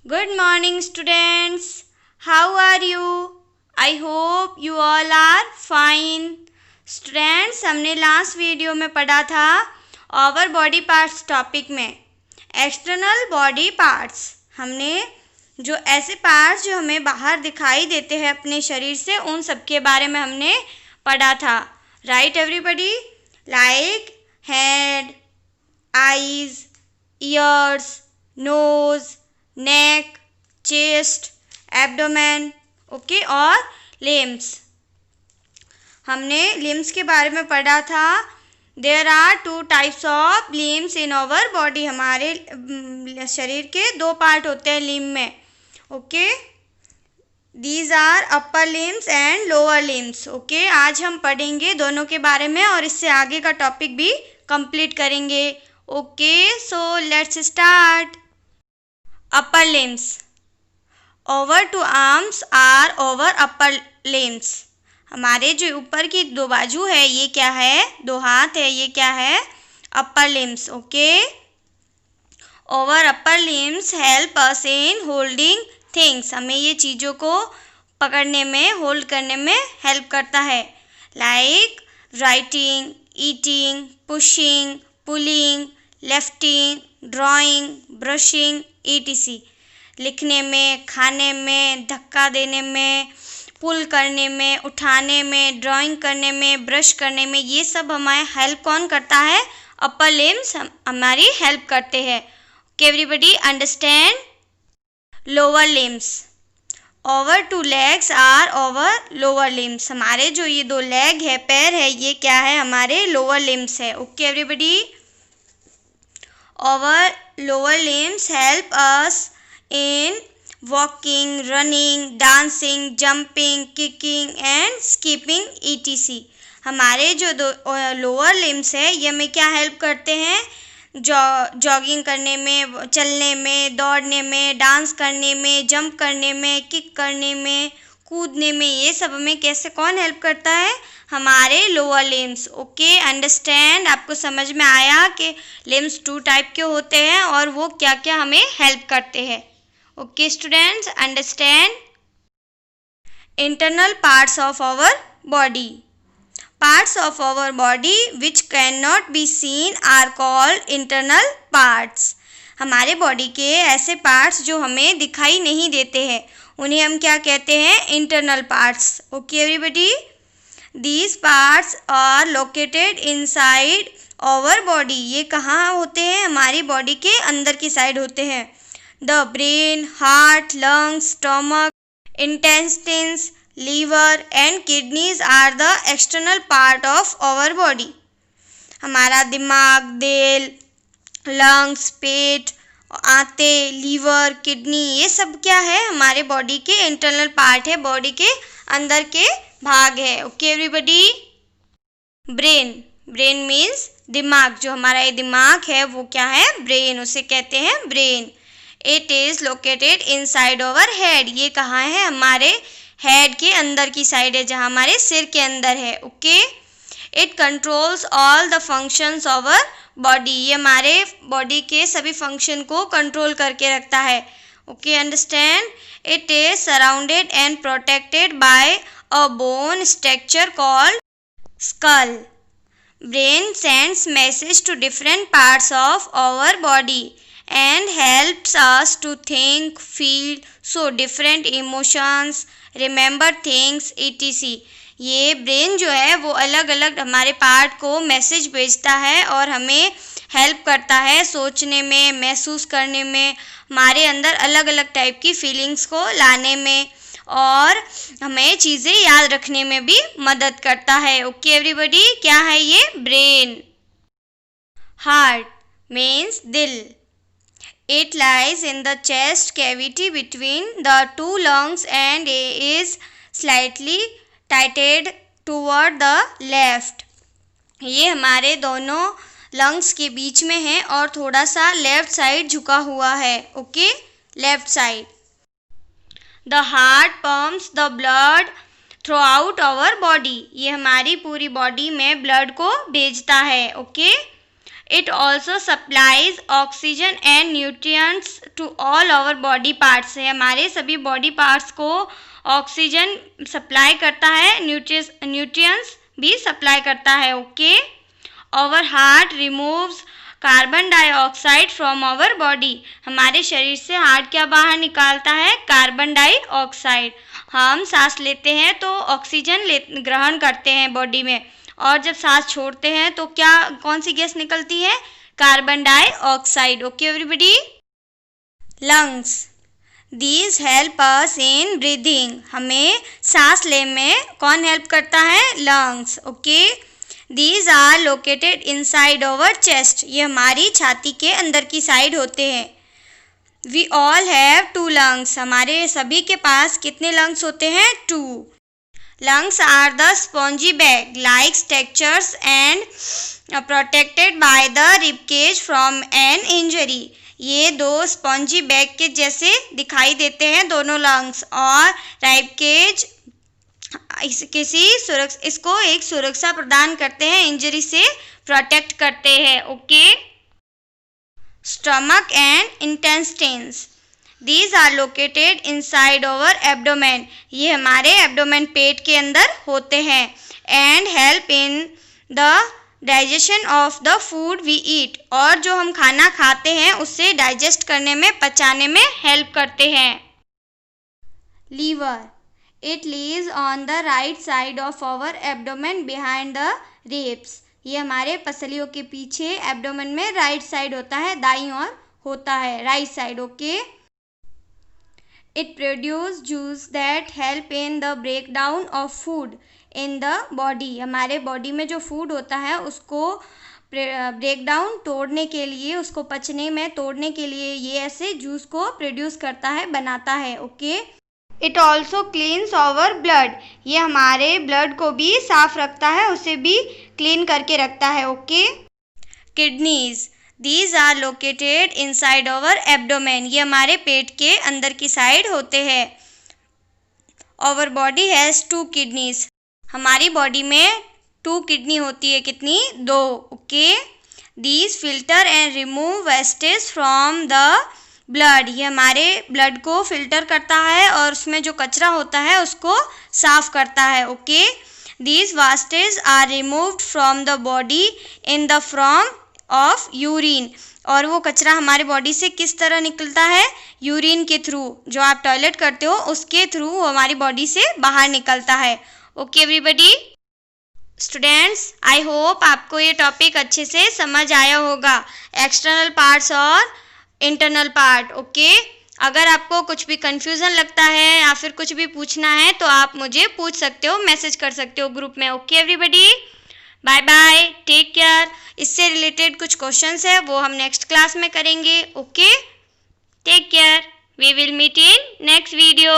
Good morning, students. How are you? I hope you all are fine. Students, हमने last video में पढ़ा था over body parts topic में external body parts. हमने जो ऐसे पार्ट्स जो हमें बाहर दिखाई देते हैं अपने शरीर से, उन सब के बारे में हमने पढ़ा था। Right everybody? Like head, eyes, ears, nose, neck, chest, abdomen, okay, और लिम्स। हमने लिम्स के बारे में पढ़ा था। There are 2 types of limbs in our body. हमारे शरीर के 2 पार्ट होते हैं लिम में, okay. These are upper limbs and lower limbs, okay. आज हम पढ़ेंगे दोनों के बारे में और इससे आगे का टॉपिक भी कंप्लीट करेंगे, okay. So let's start. Upper limbs. Over 2 arms are over upper limbs. हमारे जो ऊपर की 2 बाजू है ये क्या है? 2 हाथ है, ये क्या है? Upper limbs, okay. Over upper limbs help us in holding things. हमें ये चीज़ों को पकड़ने में, होल्ड करने में हेल्प करता है। Like writing, eating, pushing, pulling, lifting, drawing, brushing, etc. लिखने में, खाने में, धक्का देने में, पुल करने में, उठाने में, ड्राइंग करने में, ब्रश करने में, ये सब हमारे हेल्प कौन करता है? अपर लिम्स हमारी हेल्प करते हैं। Okay everybody understand? Lower limbs. Our 2 legs are our lower limbs. हमारे जो ये 2 लेग है, पैर है, ये क्या है? हमारे लोअर लिम्स है, okay everybody. Our lower limbs help us in walking, running, dancing, jumping, kicking and skipping etc. हमारे जो लोअर लिम्स है ये हमें क्या हेल्प करते हैं? जॉगिंग करने में, चलने में, दौड़ने में, डांस करने में, जंप करने में, किक करने में, कूदने में, ये सब हमें कैसे कौन हेल्प करता है? हमारे लोअर लिम्स, ओके। अंडरस्टैंड? आपको समझ में आया कि लिम्स 2 टाइप के होते हैं और वो क्या क्या हमें हेल्प करते हैं, okay students understand? Internal parts of our body. Parts of our body which can not be seen are called internal parts. हमारे बॉडी के ऐसे पार्ट्स जो हमें दिखाई नहीं देते हैं उन्हें हम क्या कहते हैं? Internal parts, okay everybody. These parts are located inside our body. ये कहाँ होते हैं? हमारी बॉडी के अंदर की साइड होते हैं। The brain, heart, lungs, stomach, intestines, liver and kidneys are the external part of our body. हमारा दिमाग, दिल, लंग्स, पेट, आंतें, लीवर, किडनी, ये सब क्या है? हमारे बॉडी के इंटरनल पार्ट है, बॉडी के अंदर के भाग है, okay everybody. Brain. Brain means दिमाग। जो हमारा ये दिमाग है वो क्या है? ब्रेन, उसे कहते हैं brain. It is located inside our head. ये कहाँ है? हमारे हेड के अंदर की साइड है, जहाँ हमारे सिर के अंदर है, okay. It controls all the functions of our body. ये हमारे बॉडी के सभी फंक्शन को कंट्रोल करके रखता है, okay understand? It is surrounded and protected by a bone structure called skull. Brain sends message to different parts of our body and helps us to think, feel, show different emotions, remember things etc. ये brain जो है वो अलग अलग हमारे part को message भेजता है और हमें हेल्प करता है सोचने में, महसूस करने में, हमारे अंदर अलग अलग टाइप की फीलिंग्स को लाने में और हमें चीज़ें याद रखने में भी मदद करता है, ओके एवरीबॉडी। क्या है ये? ब्रेन। हार्ट मीन्स दिल। It lies in the chest cavity between the 2 lungs and is slightly टाइटेड टूवर्ड द लेफ्ट। ये हमारे दोनों लंग्स के बीच में है और थोड़ा सा लेफ्ट साइड झुका हुआ है, okay, left side. The heart pumps the blood throughout our body. ये हमारी पूरी बॉडी में ब्लड को भेजता है, okay. It also supplies oxygen and nutrients to all our body parts. है हमारे सभी बॉडी पार्ट्स को ऑक्सीजन सप्लाई करता है, न्यूट्रिएंट्स भी सप्लाई करता है. Okay. Our heart removes carbon dioxide from our body. हमारे शरीर से हार्ट क्या बाहर निकालता है? Carbon dioxide. हम सांस लेते हैं तो ऑक्सीजन ग्रहण करते हैं बॉडी में, और जब सांस छोड़ते हैं तो क्या कौन सी गैस निकलती है? Carbon dioxide. Okay everybody. Lungs. These help us in breathing. हमें सांस लेने में कौन हेल्प करता है? Lungs. Okay. These are located inside our chest. ये हमारी छाती के अंदर की साइड होते हैं. We all have 2 lungs. हमारे सभी के पास कितने lungs होते हैं? 2. Lungs are the spongy bag-like structures and protected by the ribcage from an injury. ये 2 स्पॉन्जी बैग के जैसे दिखाई देते हैं दोनों lungs, और ribcage इसको एक सुरक्षा प्रदान करते हैं, इंजरी से प्रोटेक्ट करते हैं. Okay. Stomach and intestines. These are located inside our abdomen. ये हमारे एब्डोमेन पेट के अंदर होते हैं. And help in the digestion of the food we eat. और जो हम खाना खाते हैं उससे डाइजेस्ट करने में, पचाने में हेल्प करते हैं. Liver. It lays on the right side of our abdomen behind the ribs. ये हमारे पसलियों के पीछे एब्डोमेन में राइट साइड होता है, दाईं ओर होता है, right side. Okay. It produces juice that help in the breakdown of food in the body. हमारे बॉडी में जो फूड होता है उसको ब्रेकडाउन तोड़ने के लिए, उसको पचने में तोड़ने के लिए ये ऐसे जूस को प्रोड्यूस करता है, बनाता है. Okay. It also cleans our blood. ये हमारे ब्लड को भी साफ रखता है, उसे भी क्लीन करके रखता है. Okay. Kidneys. These are located inside our abdomen. ये हमारे पेट के अंदर की साइड होते हैं. Our body has 2 kidneys. हमारी बॉडी में 2 किडनी होती है. कितनी? 2. Okay. These filter and remove wastage from the blood. ये हमारे ब्लड को फिल्टर करता है और उसमें जो कचरा होता है उसको साफ करता है. Okay. These wastage are removed from the body in the form of urine. और वो कचरा हमारे बॉडी से किस तरह निकलता है? यूरिन के थ्रू. जो आप टॉयलेट करते हो उसके थ्रू वो हमारी बॉडी से बाहर निकलता है. Okay everybody. Students, I hope आपको ये टॉपिक अच्छे से समझ आया होगा, एक्सटर्नल पार्ट्स और इंटरनल पार्ट. ओके. अगर आपको कुछ भी कंफ्यूजन लगता है या फिर कुछ भी पूछना है तो आप मुझे पूछ सकते हो, मैसेज कर सकते हो ग्रुप में. Okay everybody. Bye bye, take care. इससे रिलेटेड कुछ क्वेश्चंस है वो हम नेक्स्ट क्लास में करेंगे. Okay. Take care. We will meet in next video.